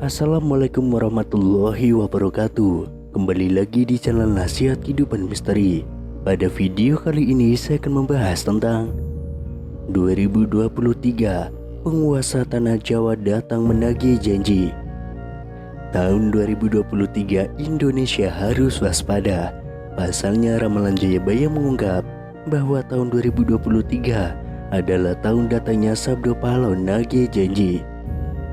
Assalamualaikum warahmatullahi wabarakatuh. Kembali lagi di channel Nasihat Kehidupan Misteri. Pada video kali ini saya akan membahas tentang 2023 penguasa tanah Jawa datang menagih janji. Tahun 2023 Indonesia harus waspada. Pasalnya ramalan Jayabaya mengungkap bahwa tahun 2023 adalah tahun datangnya Sabdo Palon nagih janji.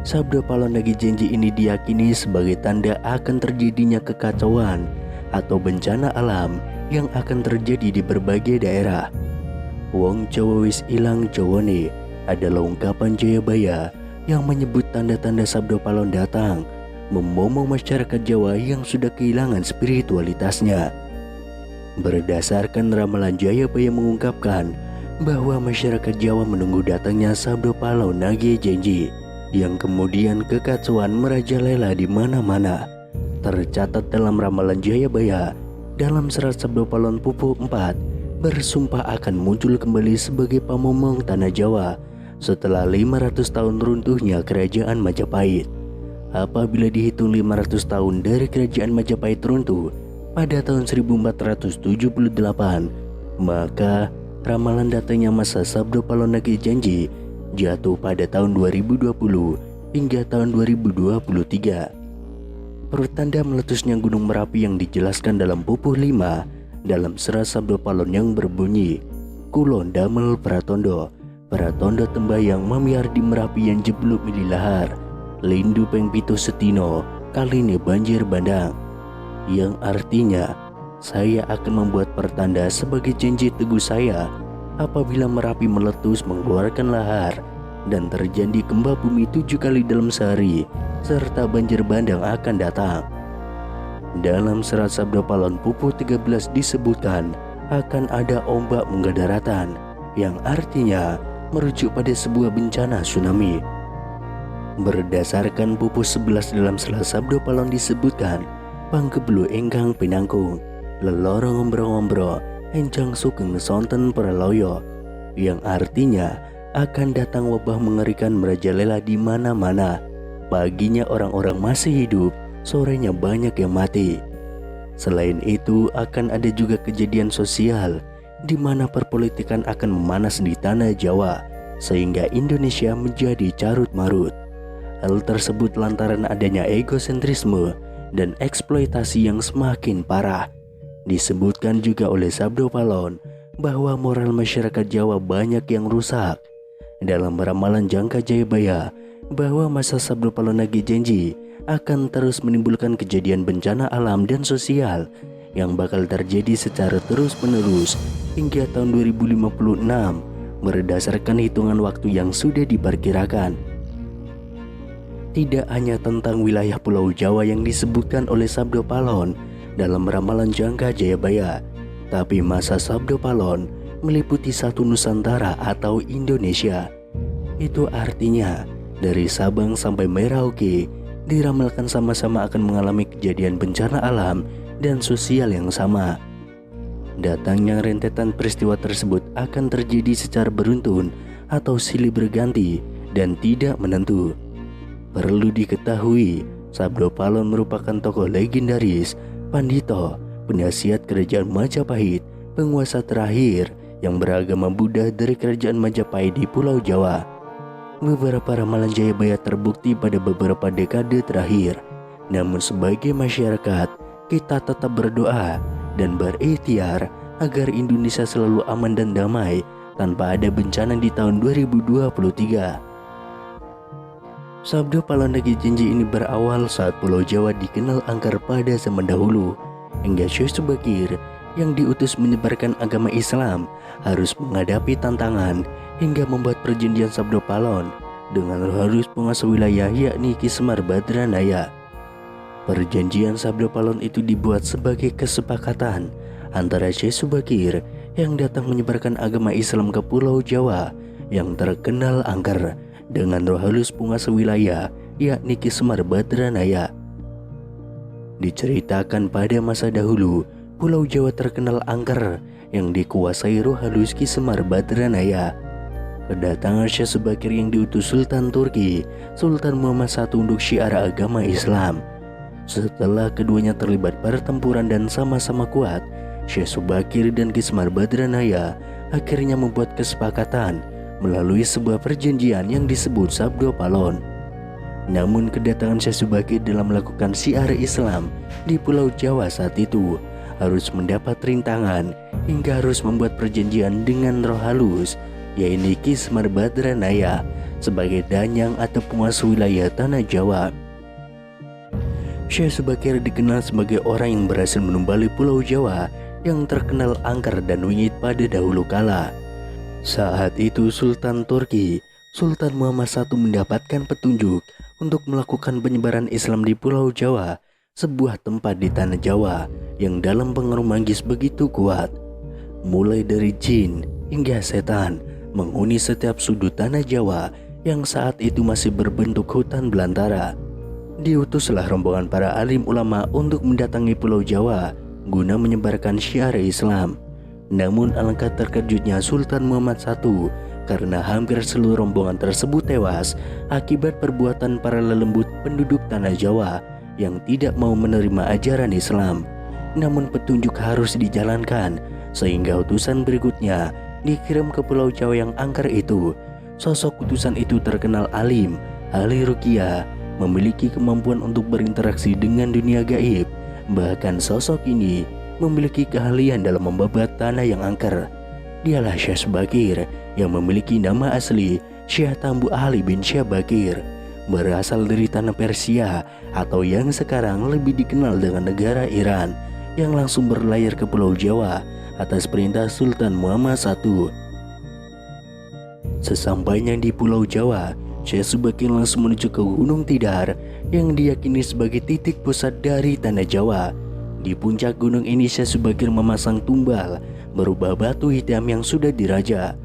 Sabdo Palon nagih janji ini diyakini sebagai tanda akan terjadinya kekacauan atau bencana alam yang akan terjadi di berbagai daerah. Wong Jawa wis ilang Jawane adalah ungkapan Jayabaya yang menyebut tanda-tanda Sabdo Palon datang, memomong masyarakat Jawa yang sudah kehilangan spiritualitasnya. Berdasarkan ramalan Jayabaya mengungkapkan bahwa masyarakat Jawa menunggu datangnya Sabdo Palon nagih janji, yang kemudian kekacauan merajalela di mana-mana. Tercatat dalam ramalan Jayabaya, dalam serat Sabdo Palon Pupuh 4 bersumpah akan muncul kembali sebagai pamomong tanah Jawa setelah 500 tahun runtuhnya kerajaan Majapahit. Apabila dihitung 500 tahun dari kerajaan Majapahit runtuh pada tahun 1478, maka ramalan datangnya masa Sabdo Palon nagih janji jatuh pada tahun 2020 hingga tahun 2023. Pertanda meletusnya Gunung Merapi yang dijelaskan dalam Pupuh 5 dalam serat Sabdo Palon yang berbunyi, Kulon damel pratondo, pratondo tembayang mamiar di Merapi yang jebluk mililahar, lindu peng pitu setino, kaline banjir bandang. Yang artinya, saya akan membuat pertanda sebagai janji teguh saya apabila Merapi meletus mengeluarkan lahar dan terjadi gempa bumi 7 kali dalam sehari serta banjir bandang akan datang. Dalam serat Sabdo Palon Pupuh 13 disebutkan akan ada ombak menggadang daratan yang artinya merujuk pada sebuah bencana tsunami. Berdasarkan Pupuh 11 dalam serat Sabdo Palon disebutkan panggeblu engkang pinangkung lelorong ngombro-ngombro enjang sugeng sonten praloyo, yang artinya akan datang wabah mengerikan merajalela di mana-mana. Paginya orang-orang masih hidup, sorenya banyak yang mati. Selain itu akan ada juga kejadian sosial di mana perpolitikan akan memanas di tanah Jawa sehingga Indonesia menjadi carut marut. Hal tersebut lantaran adanya egosentrisme dan eksploitasi yang semakin parah. Disebutkan juga oleh Sabdo Palon bahwa moral masyarakat Jawa banyak yang rusak. Dalam ramalan Jangka Jayabaya bahwa masa Sabdo Palon nagih janji akan terus menimbulkan kejadian bencana alam dan sosial yang bakal terjadi secara terus-menerus hingga tahun 2056 berdasarkan hitungan waktu yang sudah diperkirakan. Tidak hanya tentang wilayah Pulau Jawa yang disebutkan oleh Sabdo Palon dalam ramalan Jangka Jayabaya, tapi masa Sabdo Palon meliputi satu Nusantara atau Indonesia. Itu artinya dari Sabang sampai Merauke diramalkan sama-sama akan mengalami kejadian bencana alam dan sosial yang sama. Datangnya rentetan peristiwa tersebut akan terjadi secara beruntun atau silih berganti dan tidak menentu. Perlu diketahui, Sabdo Palon merupakan tokoh legendaris, pandito, penasihat kerajaan Majapahit, penguasa terakhir yang beragama Buddha dari kerajaan Majapahit di Pulau Jawa. Beberapa ramalan Jayabaya terbukti pada beberapa dekade terakhir. Namun sebagai masyarakat, kita tetap berdoa dan berikhtiar agar Indonesia selalu aman dan damai tanpa ada bencana di tahun 2023. Sabdo Palon nagih janji ini berawal saat Pulau Jawa dikenal angker pada zaman dahulu, hingga Syekh Subakir yang diutus menyebarkan agama Islam harus menghadapi tantangan hingga membuat perjanjian Sabdo Palon dengan Roh Penguasa wilayah yakni Ki Semar Badranaya. Perjanjian Sabdo Palon itu dibuat sebagai kesepakatan antara Syekh Subakir yang datang menyebarkan agama Islam ke Pulau Jawa yang terkenal angker dengan Roh Penguasa wilayah yakni Ki Semar Badranaya. Diceritakan pada masa dahulu, Pulau Jawa terkenal angker yang dikuasai roh halus Ki Semar Badranaya. Kedatangan Syekh Subakir yang diutus Sultan Turki, Sultan Muhammad I untuk syiar agama Islam. Setelah keduanya terlibat pertempuran dan sama-sama kuat, Syekh Subakir dan Ki Semar Badranaya akhirnya membuat kesepakatan melalui sebuah perjanjian yang disebut Sabdo Palon. Namun kedatangan Syekh Subakir dalam melakukan syiar Islam di Pulau Jawa saat itu harus mendapat rintangan hingga harus membuat perjanjian dengan roh halus, yaitu Ki Semar Badranaya sebagai danyang atau penguasa wilayah tanah Jawa. Syekh Subakir dikenal sebagai orang yang berhasil menumbali Pulau Jawa yang terkenal angker dan wingit pada dahulu kala. Saat itu Sultan Turki, Sultan Muhammad I mendapatkan petunjuk untuk melakukan penyebaran Islam di Pulau Jawa, sebuah tempat di tanah Jawa yang dalam pengaruh Manggis begitu kuat. Mulai dari jin hingga setan menghuni setiap sudut tanah Jawa yang saat itu masih berbentuk hutan belantara. Diutuslah rombongan para alim ulama untuk mendatangi Pulau Jawa guna menyebarkan syiar Islam. Namun alangkah terkejutnya Sultan Muhammad I karena hampir seluruh rombongan tersebut tewas akibat perbuatan para lelembut penduduk tanah Jawa yang tidak mau menerima ajaran Islam. Namun petunjuk harus dijalankan, sehingga utusan berikutnya dikirim ke Pulau Jawa yang angker itu. Sosok utusan itu terkenal alim, ahli ruqyah, memiliki kemampuan untuk berinteraksi dengan dunia gaib. Bahkan sosok ini memiliki keahlian dalam membabat tanah yang angker. Dialah Syekh Subakir yang memiliki nama asli Syekh Tambu Ali bin Syekh Bakir, berasal dari tanah Persia atau yang sekarang lebih dikenal dengan negara Iran, yang langsung berlayar ke Pulau Jawa atas perintah Sultan Muhammad I. Sesampainya di Pulau Jawa, Syekh Subakir langsung menuju ke Gunung Tidar yang diyakini sebagai titik pusat dari tanah Jawa. Di puncak gunung ini Syekh Subakir memasang tumbal berupa batu hitam yang sudah diraja.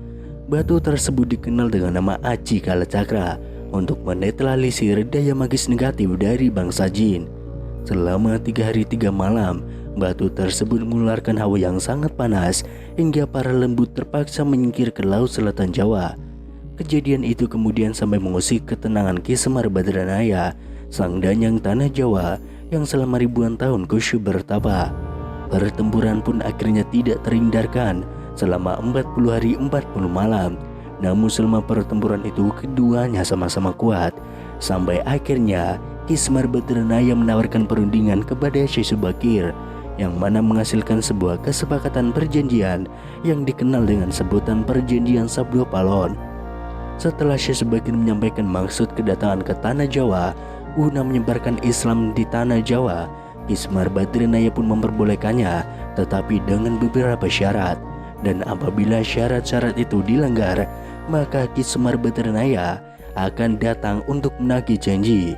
Batu tersebut dikenal dengan nama Aji Kalacakra untuk menetralisir daya magis negatif dari bangsa jin. Selama 3 hari 3 malam, batu tersebut mengeluarkan hawa yang sangat panas hingga para lembut terpaksa menyingkir ke Laut Selatan Jawa. Kejadian itu kemudian sampai mengusik ketenangan Ki Semar Badranaya, sang danyang tanah Jawa yang selama ribuan tahun khusyuk bertapa. Pertempuran pun akhirnya tidak terhindarkan selama 40 hari 40 malam. Namun selama pertempuran itu keduanya sama-sama kuat, sampai akhirnya Ki Semar Badranaya menawarkan perundingan kepada Syekh Subakir, yang mana menghasilkan sebuah kesepakatan perjanjian yang dikenal dengan sebutan Perjanjian Sabdo Palon. Setelah Syekh Subakir menyampaikan maksud kedatangan ke tanah Jawa guna menyebarkan Islam di tanah Jawa, Ki Semar Badranaya pun memperbolehkannya, tetapi dengan beberapa syarat. Dan apabila syarat-syarat itu dilanggar, maka Ki Semar Badranaya akan datang untuk menagih janji.